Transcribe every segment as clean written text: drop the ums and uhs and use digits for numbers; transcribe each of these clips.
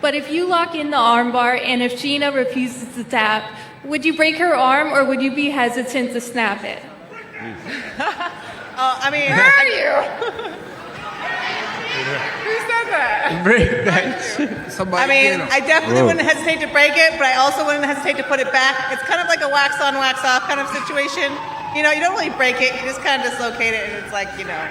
But if you lock in the armbar and if Gina refuses to tap, would you break her arm or would you be hesitant to snap it? I mean, Where are you? Who said that? Break that. I mean, I definitely wouldn't hesitate to break it, but I also wouldn't hesitate to put it back. It's kind of like a wax on, wax off kind of situation. You know, you don't really break it, you just kind of dislocate it, and it's like, you know,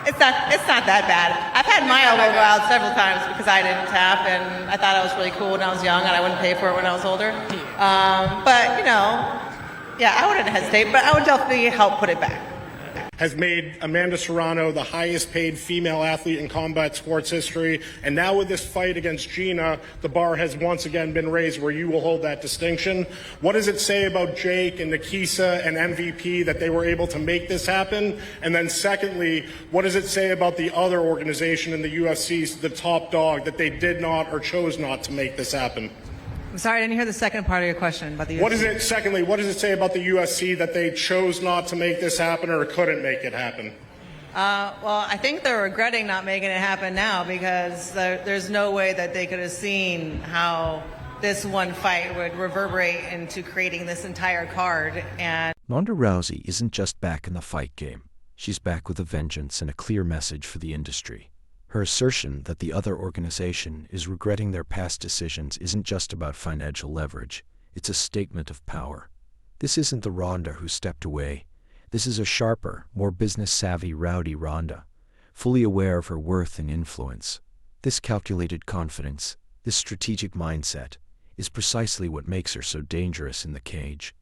it's not that bad. I've had my elbow go out several times because I didn't tap, and I thought I was really cool when I was young, and I wouldn't pay for it when I was older. But, you know, yeah, I wouldn't hesitate, but I would definitely help put it back. Has made Amanda Serrano the highest paid female athlete in combat sports history. And now with this fight against Gina, the bar has once again been raised where you will hold that distinction. What does it say about Jake and Nikisa and MVP that they were able to make this happen? And then secondly, what does it say about the other organization in the UFC, the top dog, that they did not or chose not to make this happen? I'm sorry, I didn't hear the second part of your question about the UFC. What does it say about the UFC that they chose not to make this happen or couldn't make it happen? Well, I think they're regretting not making it happen now because there's no way that they could have seen how this one fight would reverberate into creating this entire card. And Ronda Rousey isn't just back in the fight game. She's back with a vengeance and a clear message for the industry. Her assertion that the other organization is regretting their past decisions isn't just about financial leverage. It's a statement of power. This isn't the Ronda who stepped away. This is a sharper, more business-savvy, rowdy Ronda, fully aware of her worth and influence. This calculated confidence, this strategic mindset, is precisely what makes her so dangerous in the cage.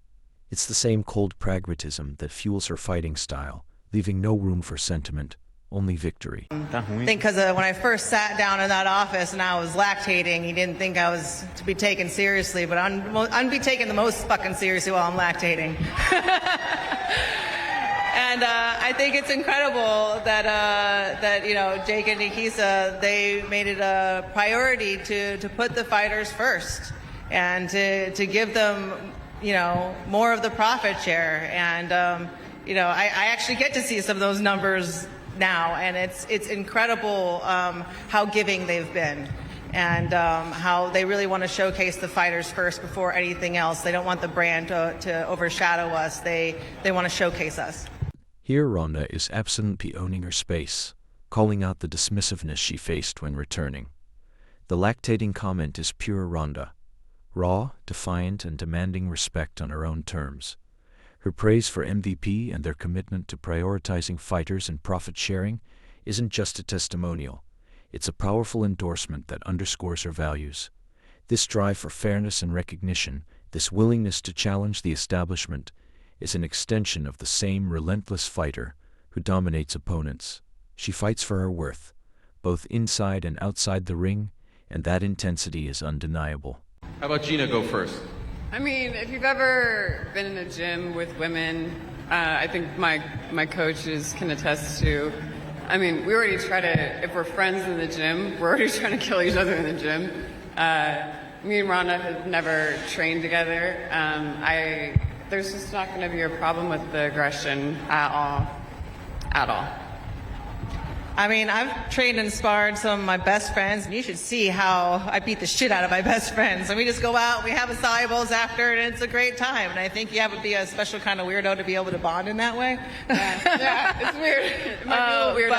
It's the same cold pragmatism that fuels her fighting style, leaving no room for sentiment, only victory. I think because when I first sat down in that office and I was lactating, he didn't think I was to be taken seriously, but I'm be taken the most fucking seriously while I'm lactating. And I think it's incredible that you know, Jake and Nikisa, they made it a priority to put the fighters first and to give them, you know, more of the profit share. And you know, I actually get to see some of those numbers now, and it's incredible how giving they've been, and how they really want to showcase the fighters first before anything else. They don't want the brand to overshadow us. They want to showcase us. Here Ronda is absolutely owning her space, calling out the dismissiveness she faced when returning. The lactating comment is pure Ronda, raw, defiant, and demanding respect on her own terms. Her praise for MVP and their commitment to prioritizing fighters and profit sharing isn't just a testimonial. It's a powerful endorsement that underscores her values. This drive for fairness and recognition, this willingness to challenge the establishment, is an extension of the same relentless fighter who dominates opponents. She fights for her worth, both inside and outside the ring, and that intensity is undeniable. How about Gina go first? I mean, if you've ever been in a gym with women, I think my coaches can attest to, I mean, we already try to, if we're friends in the gym, we're already trying to kill each other in the gym. Me and Ronda have never trained together. There's just not going to be a problem with the aggression at all. At all. I mean, I've trained and sparred some of my best friends, and you should see how I beat the shit out of my best friends. And we just go out, we have acai after, and it's a great time. And I think you have to be a special kind of weirdo to be able to bond in that way. Yeah, it's weird. It might be a little weird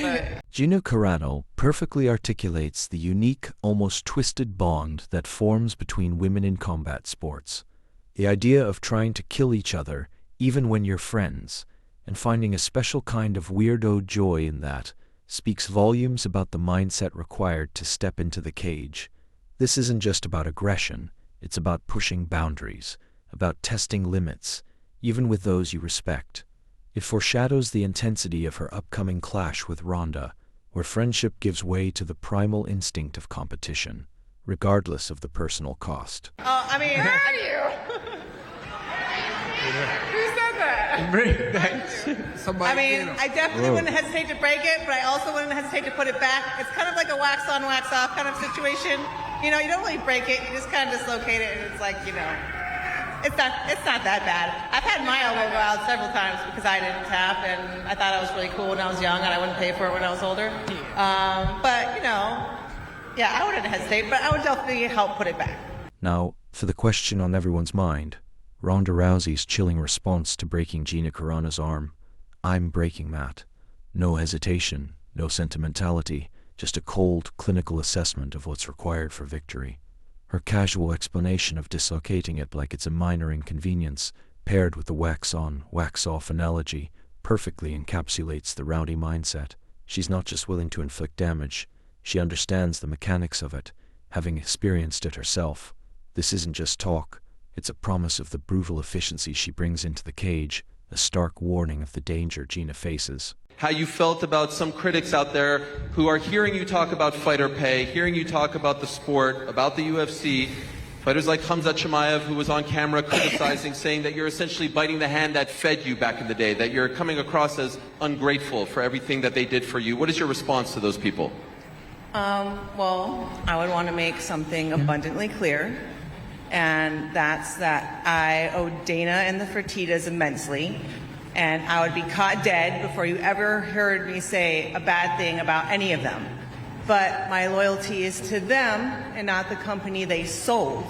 but Gina Carano perfectly articulates the unique, almost twisted bond that forms between women in combat sports. The idea of trying to kill each other, even when you're friends, and finding a special kind of weirdo joy in that, speaks volumes about the mindset required to step into the cage. This isn't just about aggression, it's about pushing boundaries, about testing limits, even with those you respect. It foreshadows the intensity of her upcoming clash with Ronda, where friendship gives way to the primal instinct of competition, regardless of the personal cost. I mean, where are you? Who said that? Break that. I mean, I definitely wouldn't hesitate to break it, but I also wouldn't hesitate to put it back. It's kind of like a wax on, wax off kind of situation. You know, you don't really break it, you just kind of dislocate it, and it's like, you know, it's not that bad. I've had my elbow go out several times because I didn't tap, and I thought I was really cool when I was young, and I wouldn't pay for it when I was older. But, you know, Yeah, I wouldn't hesitate, but I would definitely help put it back. Now, for the question on everyone's mind, Ronda Rousey's chilling response to breaking Gina Carano's arm. I'm breaking Matt. No hesitation, no sentimentality, just a cold, clinical assessment of what's required for victory. Her casual explanation of dislocating it like it's a minor inconvenience, paired with the wax-on, wax-off analogy, perfectly encapsulates the rowdy mindset. She's not just willing to inflict damage, she understands the mechanics of it, having experienced it herself. This isn't just talk, it's a promise of the brutal efficiency she brings into the cage, a stark warning of the danger Gina faces. How you felt about some critics out there who are hearing you talk about fighter pay, hearing you talk about the sport, about the UFC, fighters like Khamzat Chimaev, who was on camera criticizing, saying that you're essentially biting the hand that fed you back in the day, that you're coming across as ungrateful for everything that they did for you. What is your response to those people? Well, I would want to make something abundantly clear, and that's that I owe Dana and the Fertittas immensely, and I would be caught dead before you ever heard me say a bad thing about any of them. But my loyalty is to them and not the company they sold,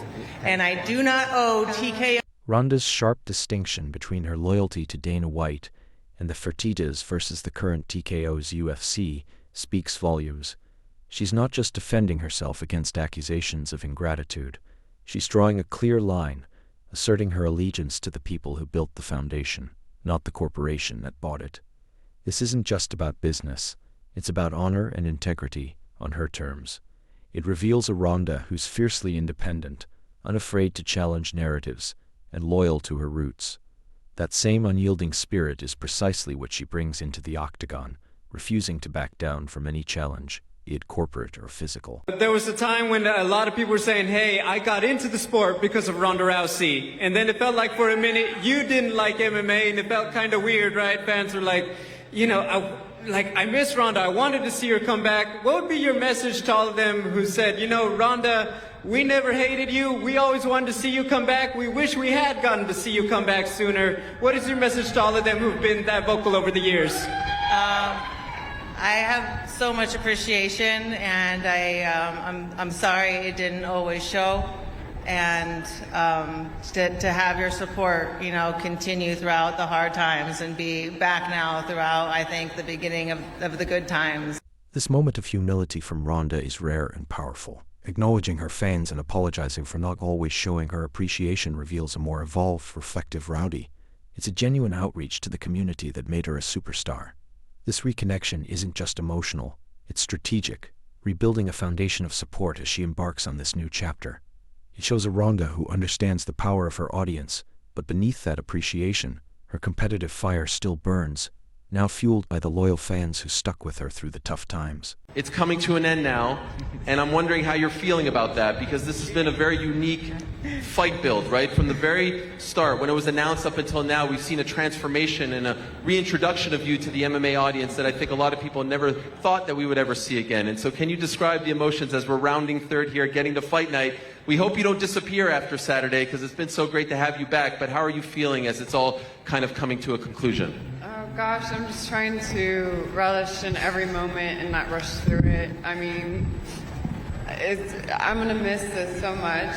and I do not owe TKO. Ronda's sharp distinction between her loyalty to Dana White and the Fertittas versus the current TKO's UFC speaks volumes. She's not just defending herself against accusations of ingratitude. She's drawing a clear line, asserting her allegiance to the people who built the foundation, not the corporation that bought it. This isn't just about business. It's about honor and integrity on her terms. It reveals a Ronda who's fiercely independent, unafraid to challenge narratives, and loyal to her roots. That same unyielding spirit is precisely what she brings into the octagon, refusing to back down from any challenge, be it corporate or physical. There was a time when a lot of people were saying, hey, I got into the sport because of Ronda Rousey. And then it felt like for a minute you didn't like MMA, and it felt kind of weird, right? Fans were like, I miss Ronda. I wanted to see her come back. What would be your message to all of them who said, Ronda, we never hated you. We always wanted to see you come back. We wish we had gotten to see you come back sooner. What is your message to all of them who've been that vocal over the years? I have so much appreciation, and I'm sorry it didn't always show. And to have your support, continue throughout the hard times and be back now throughout, I think, the beginning of the good times. This moment of humility from Ronda is rare and powerful. Acknowledging her fans and apologizing for not always showing her appreciation reveals a more evolved, reflective Rowdy. It's a genuine outreach to the community that made her a superstar. This reconnection isn't just emotional, it's strategic, rebuilding a foundation of support as she embarks on this new chapter. It shows a Ronda who understands the power of her audience, but beneath that appreciation, her competitive fire still burns, now fueled by the loyal fans who stuck with her through the tough times. It's coming to an end now, and I'm wondering how you're feeling about that, because this has been a very unique fight build, right? From the very start, when it was announced up until now, we've seen a transformation and a reintroduction of you to the MMA audience that I think a lot of people never thought that we would ever see again. And so can you describe the emotions as we're rounding third here, getting to fight night? We hope you don't disappear after Saturday, because it's been so great to have you back, but how are you feeling as it's all kind of coming to a conclusion? Gosh, I'm just trying to relish in every moment and not rush through it. I mean, I'm going to miss this so much,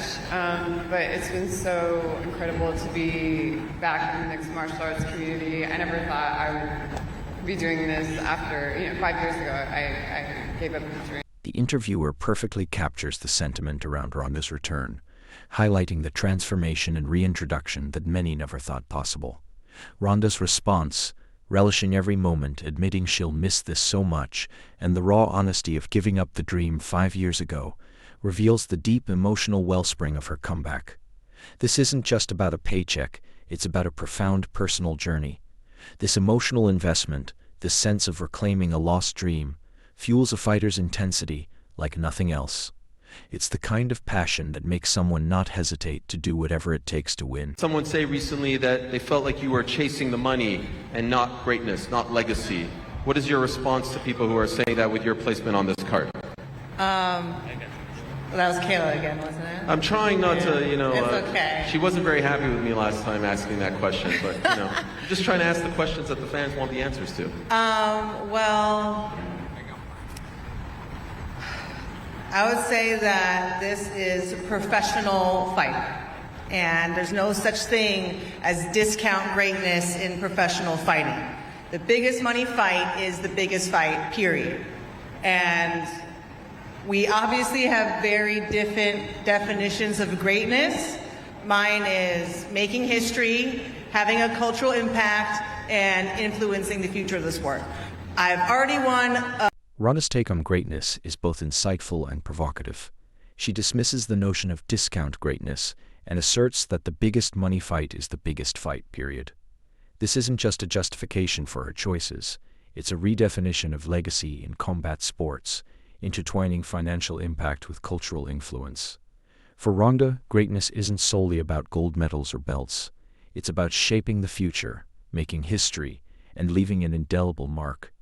but it's been so incredible to be back in the mixed martial arts community. I never thought I would be doing this after, 5 years ago, I gave up the dream. The interviewer perfectly captures the sentiment around Ronda's return, highlighting the transformation and reintroduction that many never thought possible. Ronda's response, relishing every moment, admitting she'll miss this so much, and the raw honesty of giving up the dream 5 years ago, reveals the deep emotional wellspring of her comeback. This isn't just about a paycheck, it's about a profound personal journey. This emotional investment, this sense of reclaiming a lost dream, fuels a fighter's intensity like nothing else. It's the kind of passion that makes someone not hesitate to do whatever it takes to win. Someone say recently that they felt like you were chasing the money and not greatness, not legacy. What is your response to people who are saying that with your placement on this card? That was Kayla again, wasn't it? I'm trying not to, It's okay. She wasn't very happy with me last time asking that question, but, I'm just trying to ask the questions that the fans want the answers to. Well, I would say that this is a professional fight. And there's no such thing as discount greatness in professional fighting. The biggest money fight is the biggest fight, period. And we obviously have very different definitions of greatness. Mine is making history, having a cultural impact, and influencing the future of the sport. I've already won. Ronda's take on greatness is both insightful and provocative. She dismisses the notion of discount greatness and asserts that the biggest money fight is the biggest fight, period. This isn't just a justification for her choices, it's a redefinition of legacy in combat sports, intertwining financial impact with cultural influence. For Ronda, greatness isn't solely about gold medals or belts. It's about shaping the future, making history, and leaving an indelible mark.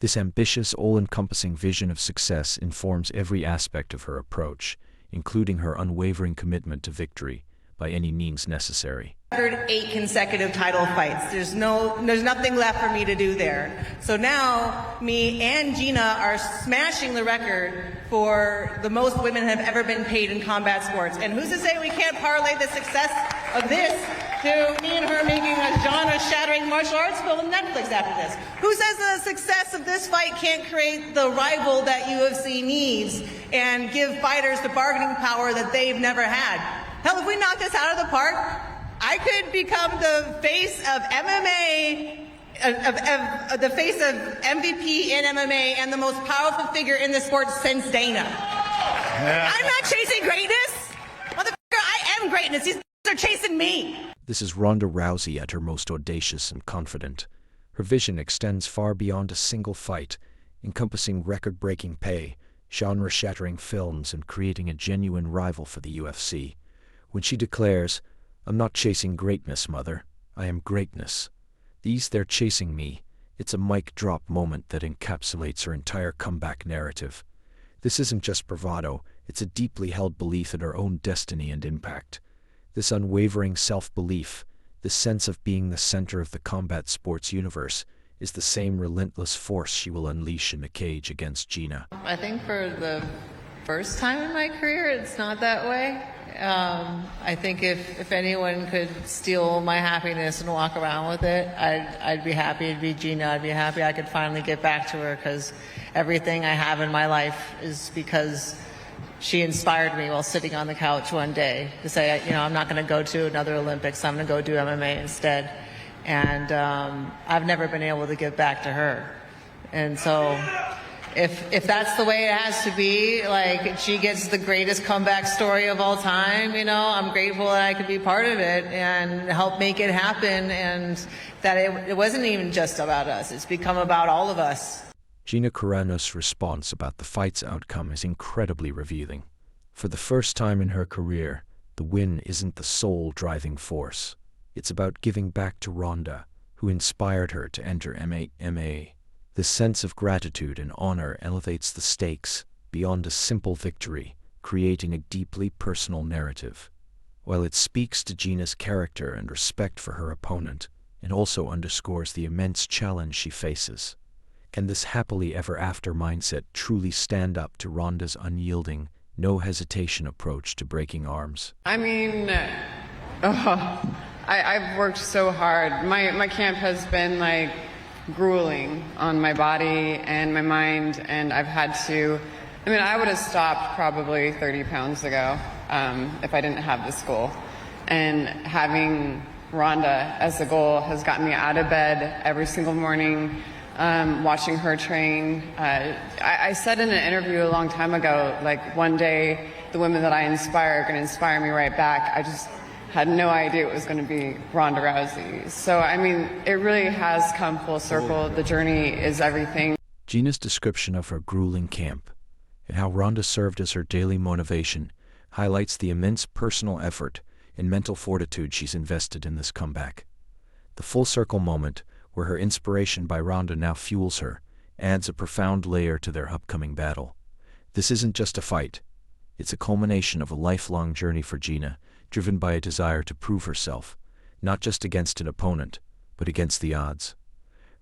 This ambitious, all-encompassing vision of success informs every aspect of her approach, including her unwavering commitment to victory by any means necessary. 8 consecutive title fights. There's nothing left for me to do there. So now, me and Gina are smashing the record for the most women have ever been paid in combat sports. And who's to say we can't parlay the success of this to me and her making a genre-shattering martial arts film on Netflix after this? Who says the success of this fight can't create the rival that UFC needs and give fighters the bargaining power that they've never had? Hell, if we knock this out of the park, I could become the face of MMA, the face of MVP in MMA and the most powerful figure in the sport since Dana. I'm not chasing greatness. Motherfucker, I am greatness. These are chasing me. This is Ronda Rousey at her most audacious and confident. Her vision extends far beyond a single fight, encompassing record-breaking pay, genre-shattering films, and creating a genuine rival for the UFC. When she declares, "I'm not chasing greatness, mother. I am greatness. They're chasing me." It's a mic drop moment that encapsulates her entire comeback narrative. This isn't just bravado, it's a deeply held belief in her own destiny and impact. This unwavering self-belief, this sense of being the center of the combat sports universe, is the same relentless force she will unleash in the cage against Gina. I think for the first time in my career, it's not that way. I think if anyone could steal my happiness and walk around with it, I'd be happy it'd be Gina. I'd be happy I could finally get back to her, because everything I have in my life is because she inspired me while sitting on the couch one day to say, I'm not going to go to another Olympics. I'm going to go do MMA instead. And I've never been able to give back to her. And so if that's the way it has to be, like she gets the greatest comeback story of all time, I'm grateful that I could be part of it and help make it happen, and that it wasn't even just about us. It's become about all of us. Gina Carano's response about the fight's outcome is incredibly revealing. For the first time in her career, the win isn't the sole driving force. It's about giving back to Ronda, who inspired her to enter MMA. This sense of gratitude and honor elevates the stakes beyond a simple victory, creating a deeply personal narrative. While it speaks to Gina's character and respect for her opponent, it also underscores the immense challenge she faces. Can this happily ever after mindset truly stand up to Ronda's unyielding, no hesitation approach to breaking arms? I mean, I've worked so hard. My camp has been like grueling on my body and my mind, and I've had to, I would have stopped probably 30 pounds ago if I didn't have this goal. And having Ronda as the goal has gotten me out of bed every single morning, watching her train. I said in an interview a long time ago, like one day the women that I inspire are going to inspire me right back. I just had no idea it was going to be Ronda Rousey. So, it really has come full circle. The journey is everything. Gina's description of her grueling camp and how Ronda served as her daily motivation highlights the immense personal effort and mental fortitude she's invested in this comeback. The full circle moment, where her inspiration by Ronda now fuels her, adds a profound layer to their upcoming battle. This isn't just a fight. It's a culmination of a lifelong journey for Gina, driven by a desire to prove herself, not just against an opponent, but against the odds.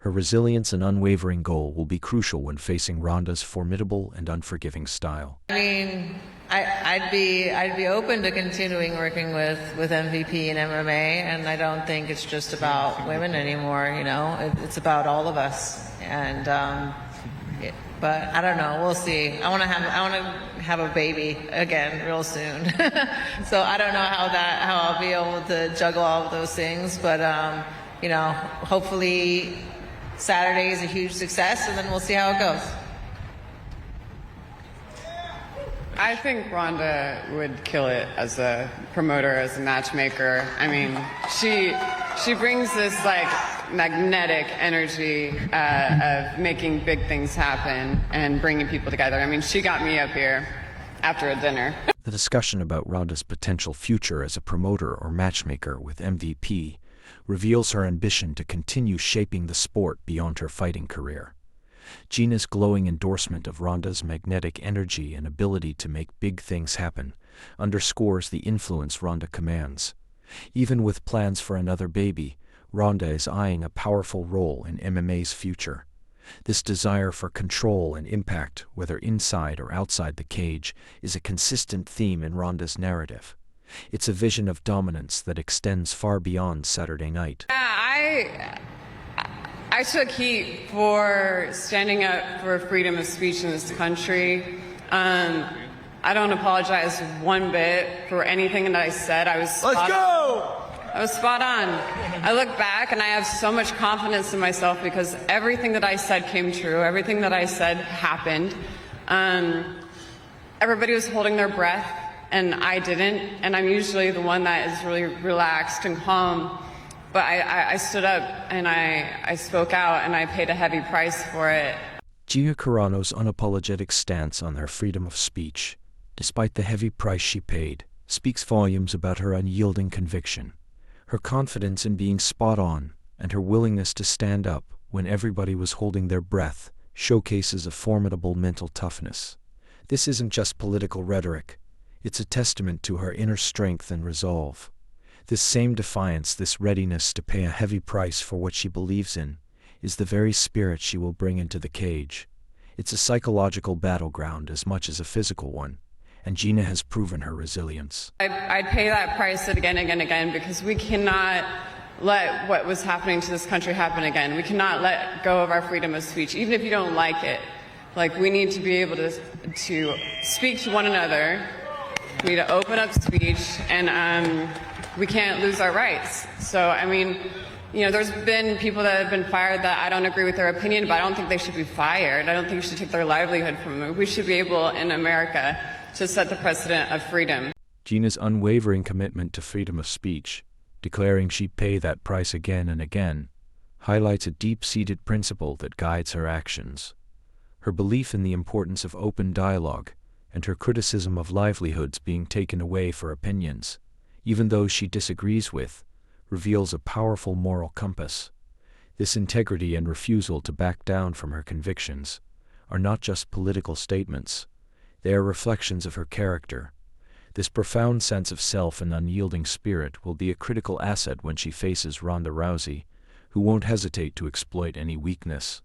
Her resilience and unwavering goal will be crucial when facing Ronda's formidable and unforgiving style. I mean, I'd be open to continuing working with MVP and MMA, and I don't think it's just about women anymore. You know, it's about all of us. And but I don't know. We'll see. I want to have a baby again real soon. So I don't know how I'll be able to juggle all of those things. But you know, hopefully Saturday is a huge success, and then we'll see how it goes. I think Ronda would kill it as a promoter, as a matchmaker. I mean, she brings this like magnetic energy of making big things happen and bringing people together. I mean, she got me up here after a dinner. The discussion about Ronda's potential future as a promoter or matchmaker with MVP reveals her ambition to continue shaping the sport beyond her fighting career. Gina's glowing endorsement of Ronda's magnetic energy and ability to make big things happen underscores the influence Ronda commands. Even with plans for another baby, Ronda is eyeing a powerful role in MMA's future. This desire for control and impact, whether inside or outside the cage, is a consistent theme in Ronda's narrative. It's a vision of dominance that extends far beyond Saturday night. I took heat for standing up for freedom of speech in this country. I don't apologize one bit for anything that I said. I was spot on. I look back and I have so much confidence in myself because everything that I said came true. Everything that I said happened. Everybody was holding their breath and I didn't. And I'm usually the one that is really relaxed and calm. But I stood up and I spoke out and I paid a heavy price for it. Gina Carano's unapologetic stance on her freedom of speech, despite the heavy price she paid, speaks volumes about her unyielding conviction. Her confidence in being spot on and her willingness to stand up when everybody was holding their breath showcases a formidable mental toughness. This isn't just political rhetoric. It's a testament to her inner strength and resolve. This same defiance, this readiness to pay a heavy price for what she believes in, is the very spirit she will bring into the cage. It's a psychological battleground as much as a physical one, and Gina has proven her resilience. I'd pay that price again and again because we cannot let what was happening to this country happen again. We cannot let go of our freedom of speech, even if you don't like it. Like, we need to be able to speak to one another. We need to open up speech, and we can't lose our rights. So, I mean, you know, there's been people that have been fired that I don't agree with their opinion, but I don't think they should be fired. I don't think we should take their livelihood from them. We should be able, in America, to set the precedent of freedom. Gina's unwavering commitment to freedom of speech, declaring she'd pay that price again and again, highlights a deep-seated principle that guides her actions. Her belief in the importance of open dialogue and her criticism of livelihoods being taken away for opinions, even those she disagrees with, reveals a powerful moral compass. This integrity and refusal to back down from her convictions are not just political statements. They are reflections of her character. This profound sense of self and unyielding spirit will be a critical asset when she faces Ronda Rousey, who won't hesitate to exploit any weakness.